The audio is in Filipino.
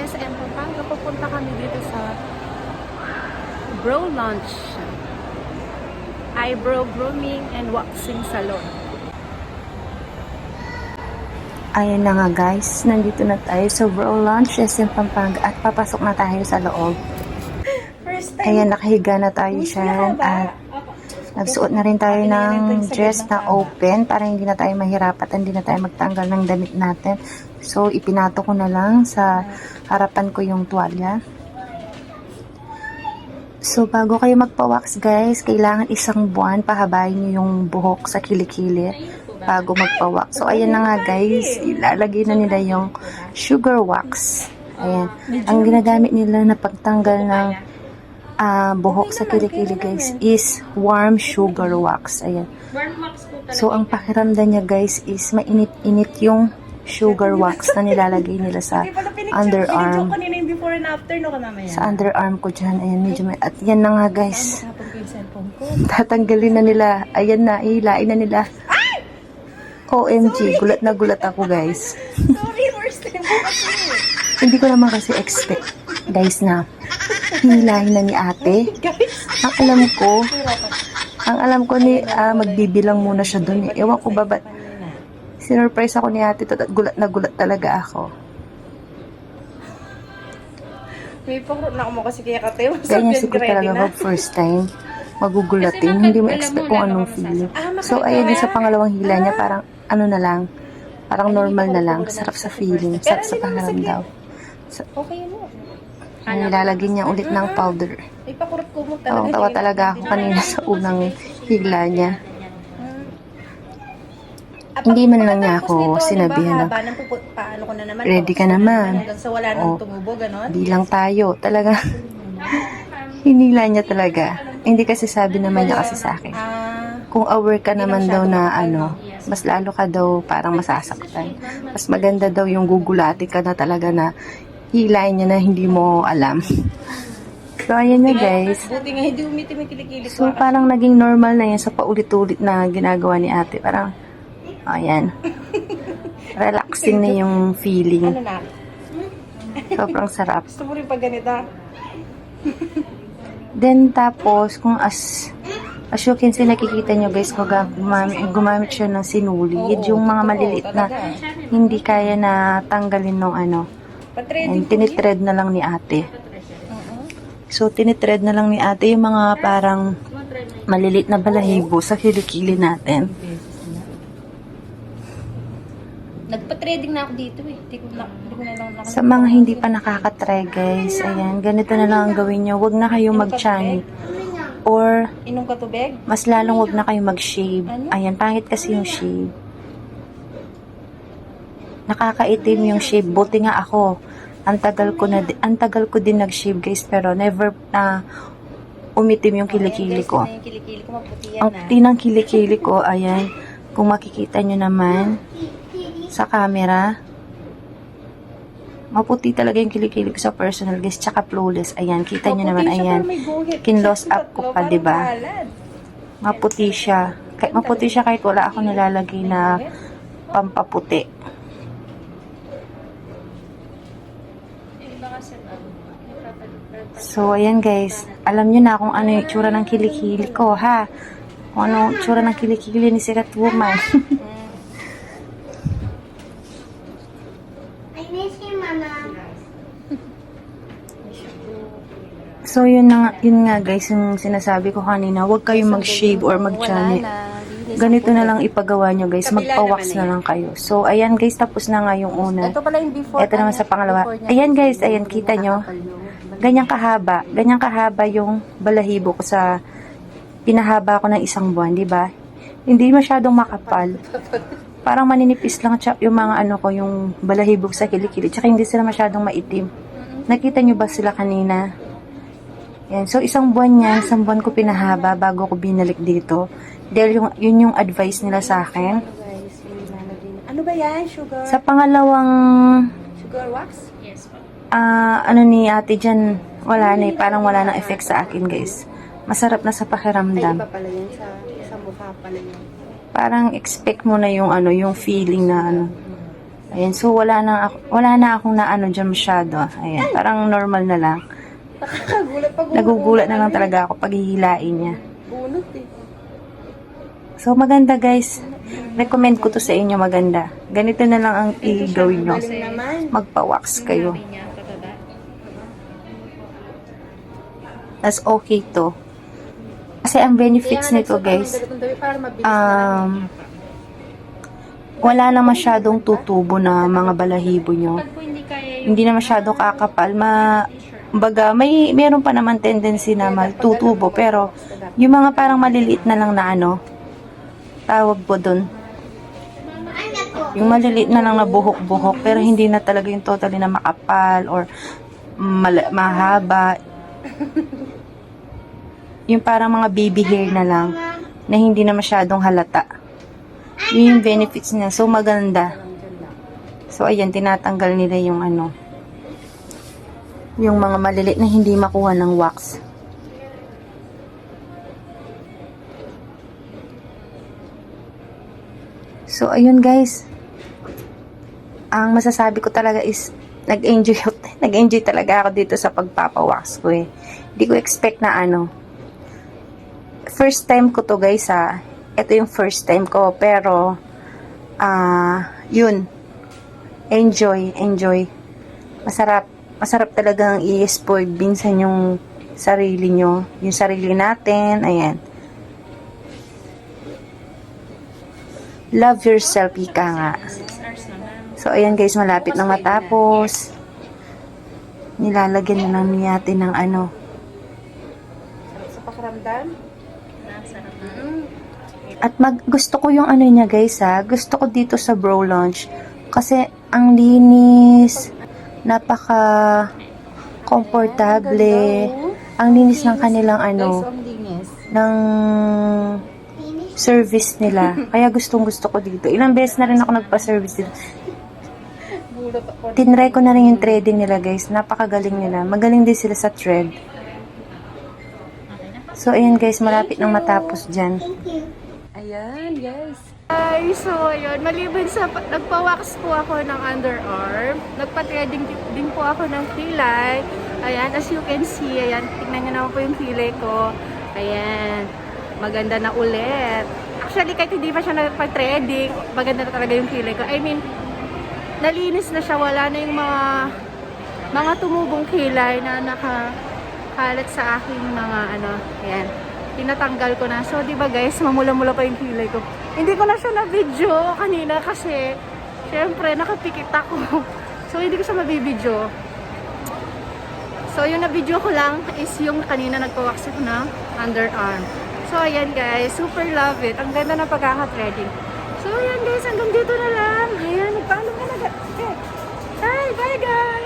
SM Pampanga. Pupunta kami dito sa Brow Lunch. Eyebrow grooming and waxing salon. Ayan na nga guys, nandito na tayo sa Brow Lunch, SM Pampanga at papasok na tayo sa loob. Ayan, nakahiga na tayo dyan at nagsuot na rin tayo ng dress na open para hindi na tayo mahirapan at hindi na tayo magtanggal ng damit natin. So, ipinato ko na lang sa harapan ko yung tuwalya. So, bago kayo magpa-wax guys, kailangan isang buwan pahabayin nyo yung buhok sa kilikili bago magpa-wax. So, ayan na nga guys, ilalagay na nila yung sugar wax. Ayan. Ang ginagamit nila na pagtanggal ng buhok sa kilikili guys is warm sugar wax. Ayan. So, ang pakiramdam niya guys is mainit-init yung sugar wax na nilalagay nila sa underarm. Sa underarm ko dyan. Ayan, medyo may... At yan na nga guys. Tatanggalin na nila. Ayan na, hilain na nila. OMG, gulat na gulat ako guys. Sorry, first time po kasi. Hindi ko naman kasi expect guys na hilahin na ni ate. Ang alam ko ni magbibilang muna siya dun. Ewan ko ba ba't sinurprise ako ni ate at gulat na gulat talaga ako. May pakurot na ako mo kasi kaya katay. Ganyan siguro talaga pag first time magugulatin. Hindi mo expect kung anong feeling. So ayan din sa pangalawang hila niya parang ano na lang. Parang normal na lang. Sarap sa feeling. Sarap sa pakiramdam. Okay mo. Nilalagyan niya ulit ng powder. May pakurot ko mo talaga. Tawa talaga ako kanina sa unang higla niya. Hindi man lang niya ako sinabihan na ready ka naman. Bilang tayo. Talaga. Hinila niya talaga. Hindi kasi sabi naman niya kasi sa akin. Kung aware ka naman daw na mas lalo ka daw parang masasaktan. Mas maganda daw yung gugulati ka na talaga na hilain niya na hindi mo alam. So, ayan na guys. Buti nga hindi umitim yung kilikili ko. So, parang naging normal na yan sa paulit-ulit na ginagawa ni ate. Parang, ayan. Relaxing na yung feeling. Ano na? Sobrang sarap. Gusto mo rin pag ganito? Then, tapos, kung as you can see, nakikita nyo guys, gumamit siya ng sinulid. Yung mga maliliit na hindi kaya na tanggalin ng and tinitread na lang ni ate. So, tinitread na lang ni ate yung mga parang maliliit na balahibo sa kilikili natin. Nagpa-trading na ako dito eh. Hindi ko na lang Sa mga hindi pa nakakatry guys, ayan, ganito na lang ang gawin nyo. Huwag na kayong mag-chanic. Or, inom ka tubig? mas lalong huwag na kayong mag-shave. Ayan, pangit kasi yung shave. Nakakaitim yung shave. Buti nga ako. Ang tagal ko din nag-shave guys, pero never na umitim yung kilikili ko. Ang puti ng kilikili ko, ayan, kung makikita nyo naman sa camera, maputi talaga yung kilikili ko sa personal guys, tsaka flawless. Ayan, kita nyo naman, ayan, kinloss up ko pa, diba? Maputi siya. Maputi siya kahit wala ako nilalagay na pampaputi. So, ayan guys. Alam nyo na kung ano yung tsura ng kilikili ko, ha? Kung ano yung tsura ng kilikili ni Sikat Woman. I miss you, Mama. So, yun nga guys, yung sinasabi ko kanina, huwag kayong mag-shave or mag-channel. Ganito na lang ipagawa nyo guys, magpa-wax na lang kayo. So, ayan guys, tapos na nga yung una. Ito pala yung before. Ito naman sa pangalawa. Ayan guys, ayan, kita nyo. Ganyan kahaba yung balahibo ko sa pinahaba ko ng isang buwan, di ba? Hindi masyadong makapal. Parang maninipis lang yung mga yung balahibo sa kilikili. Tsaka hindi sila masyadong maitim. Nakita nyo ba sila kanina? Yan. So, isang buwan ko pinahaba bago ko binalik dito. Dahil yun yung advice nila sa akin. Ano ba yan? Sugar? Sa pangalawang Sugar wax? Yes. Ni ate dyan, wala na parang wala nang effect sa akin guys. Masarap na sa pakiramdam. Ay, iba pala yan sa mukha pala yan. Parang expect mo na yung yung feeling na Ayan, so wala na akong naano dyan masyado. Ayan, parang normal na lang. Nagugulat na lang talaga ako pag hihilain niya. Bunot eh. So maganda guys. Recommend ko to sa inyo, maganda. Ganito na lang ang i-gawin nyo. Magpa-wax kayo. That's okay to. Kasi ang benefits nito guys, wala na masyadong tutubo na mga balahibo nyo. Hindi na masyadong kakapal. Baga, meron pa naman tendency na magtutubo. Pero, yung mga parang maliliit na lang na ano, tawag po dun. Yung maliliit na lang na buhok-buhok, pero hindi na talaga yung totally na makapal or mahaba. Yung parang mga baby hair na lang, na hindi na masyadong halata. Yun yung benefits niya. So, maganda. So, ayan, tinatanggal nila yung ano, yung mga maliliit na hindi makuha ng wax. So, ayun guys. Ang masasabi ko talaga is, nag-enjoy talaga ako dito sa pagpapawax ko eh. Hindi ko expect na ano. First time ko to guys ha. Ito yung first time ko, pero yun, enjoy. Masarap talagang i-spoil minsan yung sarili nyo, yung sarili natin, ayan. Love yourself, ika nga. So, ayan guys, malapit nang matapos. Nilalagyan na lang natin ng ano. Sa pakiramdam? At gusto ko yung ano niya guys ha. Gusto ko dito sa Brow Launch. Kasi ang linis. Napaka komportable. Ang linis ng kanilang ano. Ng service nila. Kaya gustong gusto ko dito. Ilang beses na rin ako nagpa-service dito. Tinry ko na rin yung threading nila guys. Napakagaling nila. Magaling din sila sa thread. So ayan guys, malapit nang matapos dyan. Ayan, guys. So, ayun, maliban sa nagpa-wax po ako ng underarm, nagpa-threading din po ako ng kilay. Ayan, as you can see, ayan, tingnan nyo naman po yung kilay ko. Ayan, maganda na ulit. Actually, kahit hindi pa siya nagpa-threading, maganda na talaga yung kilay ko. I mean, nalinis na siya, wala na yung mga tumubong kilay na nakakalat sa aking mga ano, ayan. Tinatanggal ko na. So, di ba guys, mamula-mula pa yung kilay ko. Hindi ko na siya na-video kanina kasi, syempre, nakapikit ako. So, hindi ko siya mabibidyo. So, yung na-video ko lang is yung kanina nagpa-wax ako ng underarm. So, ayan guys, super love it. Ang ganda ng pagkaka-threading. So, ayan guys, hanggang dito na lang. Ayan, nagpaalam ka na. Hi, bye guys!